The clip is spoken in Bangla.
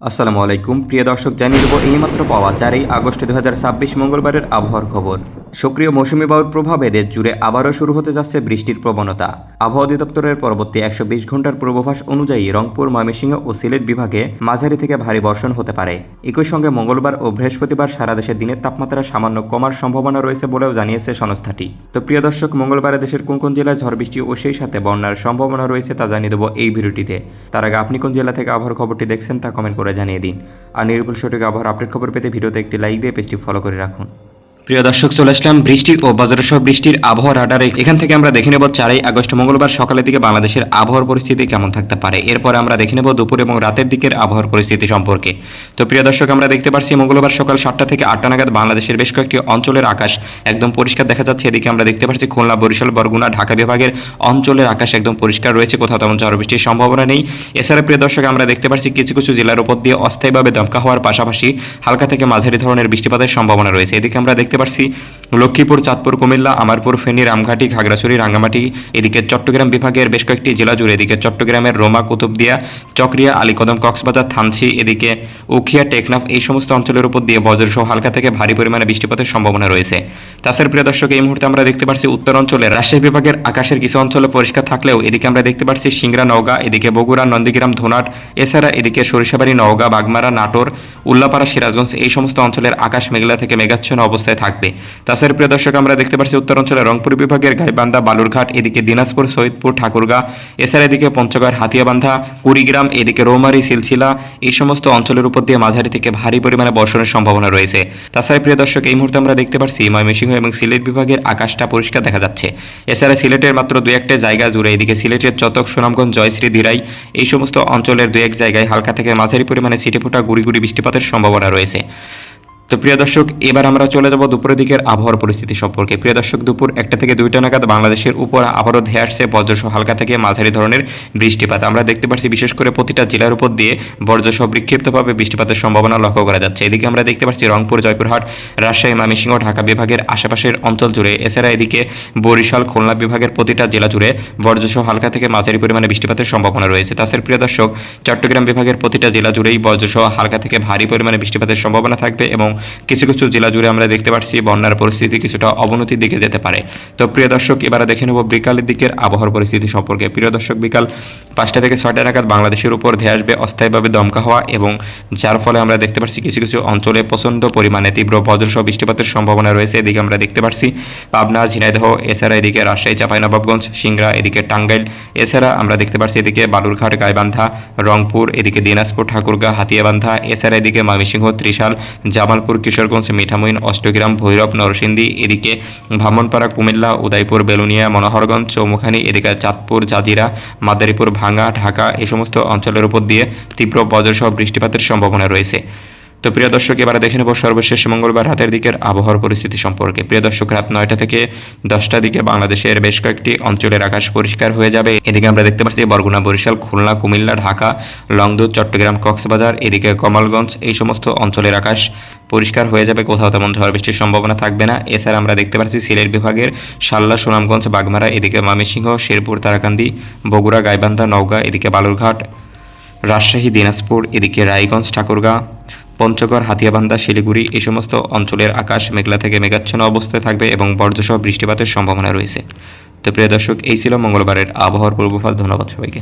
আসসালামু আলাইকুম প্রিয় দর্শক, জানিয়ে দেব এইমাত্র পাওয়া 4 আগস্ট 2026 মঙ্গলবারের আবহাওয়ার খবর। সক্রিয় মৌসুমী বায়ুর প্রভাবে দেশ জুড়ে আবারও শুরু হতে যাচ্ছে বৃষ্টির প্রবণতা। আবহাওয়া অধিদপ্তরের পরবর্তী 120 ঘন্টার পূর্বাভাস অনুযায়ী রংপুর, ময়মনসিংহ ও সিলেট বিভাগে মাঝারি থেকে ভারী বর্ষণ হতে পারে। একই সঙ্গে মঙ্গলবার ও বৃহস্পতিবার সারা দেশে দিনের তাপমাত্রা সামান্য কমার সম্ভাবনা রয়েছে বলেও জানিয়েছে সংস্থাটি। তো প্রিয় দর্শক, মঙ্গলবারে দেশের কোন কোন জেলায় ঝড় বৃষ্টি ও সেই সাথে বন্যার সম্ভাবনা রয়েছে তা জানিয়ে দেবো এই ভিডিওটিতে। তার আগে আপনি কোন জেলা থেকে আবহাওয়ার খবরটি দেখছেন তা কমেন্ট করে জানিয়ে দিন। আর নির্ভুল সঠিক আবহাওয়ার আপডেট খবর পেতে ভিডিওতে একটি লাইক দিয়ে পেজটি ফলো করে রাখুন। প্রিয় দর্শক, চলে আসলাম বৃষ্টি ও বজ্রসহ বৃষ্টির আবহাওয়া রাডারে। এখান থেকে আমরা দেখে নেব 4 আগস্ট মঙ্গলবার সকালের দিকে বাংলাদেশের আবহাওয়ার পরিস্থিতি কেমন থাকতে পারে। এরপর আমরা দেখে নেব দুপুর এবং রাতের দিকের আবহাওয়ার পরিস্থিতি সম্পর্কে। তো প্রিয় দর্শক, আমরা দেখতে পাচ্ছি মঙ্গলবার সকাল 7টা থেকে 8টা নাগাদ বাংলাদেশের বেশ কয়েকটি অঞ্চলের আকাশ একদম পরিষ্কার দেখা যাচ্ছে। এদিকে আমরা দেখতে পাচ্ছি খুলনা, বরিশাল, বরগুনা, ঢাকা বিভাগের অঞ্চলের আকাশ একদম পরিষ্কার রয়েছে, কোথাও তেমন ঝড় বৃষ্টির সম্ভাবনা নেই। এছাড়া প্রিয় দর্শক, আমরা দেখতে পাচ্ছি কিছু কিছু জেলার উপর দিয়ে অস্থায়ীভাবে দমকা হওয়ার পাশাপাশি হালকা থেকে মাঝারি ধরনের বৃষ্টিপাতের সম্ভাবনা রয়েছে। এদিকে আমরা দেখতে পাচ্ছি লক্ষ্মীপুর, চাঁদপুর, কুমিল্লা, আমারপুর, ফেনী, রামঘাটি, খাগড়াছড়ি, রাঙ্গামাটি, এদিকে চট্টগ্রাম বিভাগের বেশ কয়েকটি জেলা জুড়ে, এদিকে চট্টগ্রামের রোমা, কুতুবদিয়া, চকরিয়া, আলীকদম, কক্সবাজার, থানচি, এদিকে উখিয়া, টেকনাফ, এই সমস্ত অঞ্চলের উপর দিয়ে বজ্রসহ হালকা থেকে ভারী পরিমাণে বৃষ্টিপাতের সম্ভাবনা রয়েছে। তাছাড়া প্রিয় দর্শক, এই মুহূর্তে আমরা দেখতে পাচ্ছি উত্তর অঞ্চলে রাজশাহী বিভাগের আকাশের কিছু অঞ্চলে পরিষ্কার থাকলেও এদিকে আমরা দেখতে পাচ্ছি সিংড়া, নওগাঁ, এদিকে বগুড়া, নন্দীগ্রাম, ধুনাট, এছাড়া এদিকে সরিষাবাড়ি, নওগাঁ, বাগমারা, নাটোর, উল্লাপাড়া, সিরাজগঞ্জ, এই সমস্ত অঞ্চলের আকাশ মেঘলা থেকে মেঘাচ্ছন্ন অবস্থায় থাকবে। তাছাড়া প্রিয় দর্শক, আমরা দেখতে পাচ্ছি উত্তর অঞ্চলে রংপুর বিভাগের গাইবান্ধা, বালুরঘাট, এদিকে দিনাজপুর, সৈয়দপুর, ঠাকুরগাঁ, এছাড়া এদিকে পঞ্চগড়, হাতিয়াবান্ধা, কুড়িগ্রাম, এদিকে রৌমারী, সিলসিলা, এই সমস্ত অঞ্চলের উপর দিয়ে মাঝারি থেকে ভারী পরিমাণে বর্ষণের সম্ভাবনা রয়েছে। তাছাড়া প্রিয় দর্শক, এই মুহূর্তে আমরা দেখতে পাচ্ছি ময়মনসিংহ এবং সিলেট বিভাগের আকাশটা পরিষ্কার দেখা যাচ্ছে। এছাড়া সিলেটের মাত্র 2-1টা জায়গা জুড়ে, এদিকে সিলেটের চতক, সুনামগঞ্জ, জয়শ্রী, দিরাই, এই সমস্ত অঞ্চলের 2-1 জায়গায় হালকা থেকে মাঝারি পরিমাণে ছিটেফোঁটা গুড়ি গুড়ি বৃষ্টিপাতের সম্ভাবনা রয়েছে। তো প্রিয় দর্শক, এবার আমরা চলে যাব দুপুরের দিকের আবহাওয়ার পরিস্থিতি সম্পর্কে। প্রিয় দর্শক, দুপুর 1টা থেকে 2টা নাগাদ বাংলাদেশের উপর আবারও ধেয়ে আসছে বজ্রসহ হালকা থেকে মাঝারি ধরনের বৃষ্টিপাত। আমরা দেখতে পাচ্ছি বিশেষ করে প্রতিটা জেলার উপর দিয়ে বজ্রসহ বিক্ষিপ্তভাবে বৃষ্টিপাতের সম্ভাবনা লক্ষ্য করা যাচ্ছে। এদিকে আমরা দেখতে পাচ্ছি রংপুর, জয়পুরহাট, রাজশাহী, ময়মনসিংহ, ঢাকা বিভাগের আশেপাশের অঞ্চল জুড়ে, এছাড়া এদিকে বরিশাল, খুলনা বিভাগের প্রতিটা জেলা জুড়ে বজ্রসহ হালকা থেকে মাঝারি পরিমাণে বৃষ্টিপাতের সম্ভাবনা রয়েছে। তাছাড়া প্রিয় দর্শক, চট্টগ্রাম বিভাগের প্রতিটা জেলা জুড়েই বজ্রসহ হালকা থেকে ভারী পরিমাণে বৃষ্টিপাতের সম্ভাবনা থাকবে এবং কিছু কিছু জেলা জুড়ে আমরা দেখতে পাচ্ছি বন্যার পরিস্থিতি কিছুটা অবনতির দিকে যেতে পারে। তো প্রিয় দর্শক, এবারে দেখে নেব বিকালের দিকের আবহাওয়ার পরিস্থিতি সম্পর্কে। প্রিয় দর্শক, বিকাল 5টা থেকে 6টা নাগাদ বাংলাদেশের উপর ধেয়ে আসবে অস্থায়ীভাবে দমকা হওয়া, এবং যার ফলে আমরা দেখতে পাচ্ছি কিছু কিছু অঞ্চলে প্রচণ্ড পরিমাণে তীব্র বজ্রসহ বৃষ্টিপাতের সম্ভাবনা রয়েছে। এদিকে আমরা দেখতে পাচ্ছি পাবনা, ঝিনাইদহ, এছাড়া এদিকে রাজশাহী, চাঁপাইনবাবগঞ্জ, সিংড়া, এদিকে টাঙ্গাইল, এছাড়া আমরা দেখতে পাচ্ছি এদিকে বালুরঘাট, গাইবান্ধা, রংপুর, এদিকে দিনাজপুর, ঠাকুরগাঁ, হাতিয়াবান্ধা, এছাড়া এদিকে ময়মনসিংহ, ত্রিশাল, জামালপুর, কিশোরগঞ্জ, মিঠামইন, অষ্টগ্রাম, ভৈরব, নরসিংদী, এদিকে ব্রাহ্মণপাড়া, কুমিল্লা, উদয়পুর, বেলুনিয়া, মনোহরগঞ্জ, চৌমুখানি, এদিকে চাঁদপুর, জাজিরা, মাদারীপুর, ভাঙ্গা, ঢাকা, এই সমস্ত অঞ্চলের উপর দিয়ে তীব্র বজ্রসহ বৃষ্টিপাতের সম্ভাবনা রয়েছে। তো প্রিয় দর্শক, এবারে দেখে নেব সর্বশেষ মঙ্গলবার রাতের দিকের আবহাওয়ার পরিস্থিতি সম্পর্কে। প্রিয় দর্শক, রাত 9টা থেকে 10টার দিকে বাংলাদেশের বেশ কয়েকটি অঞ্চলের আকাশ পরিষ্কার হয়ে যাবে। এদিকে আমরা দেখতে পাচ্ছি বরগুনা, বরিশাল, খুলনা, কুমিল্লা, ঢাকা, লংদুর, চট্টগ্রাম, কক্সবাজার, এদিকে কমলগঞ্জ, এই সমস্ত অঞ্চলের আকাশ পরিষ্কার হয়ে যাবে, কোথাও তেমন ঝড় বৃষ্টির সম্ভাবনা থাকবে না। এছাড়া আমরা দেখতে পাচ্ছি সিলেট বিভাগের শাল্লা, সুনামগঞ্জ, বাগমারা, এদিকে ময়মনসিংহ, শেরপুর, তারাকান্দি, বগুড়া, গাইবান্ধা, নওগাঁ, এদিকে বালুরঘাট, রাজশাহী, দিনাজপুর, এদিকে রায়গঞ্জ, ঠাকুরগাঁ, পঞ্চগড়, হাতিয়াবান্ধা, শিলিগুড়ি, এই সমস্ত অঞ্চলের আকাশ মেঘলা থেকে মেঘাচ্ছন্ন অবস্থায় থাকবে এবং বজ্রসহ বৃষ্টিপাতের সম্ভাবনা রয়েছে। তো প্রিয় দর্শক, এই ছিল মঙ্গলবারের আবহাওয়ার পূর্বাভাস। ধন্যবাদ সবাইকে।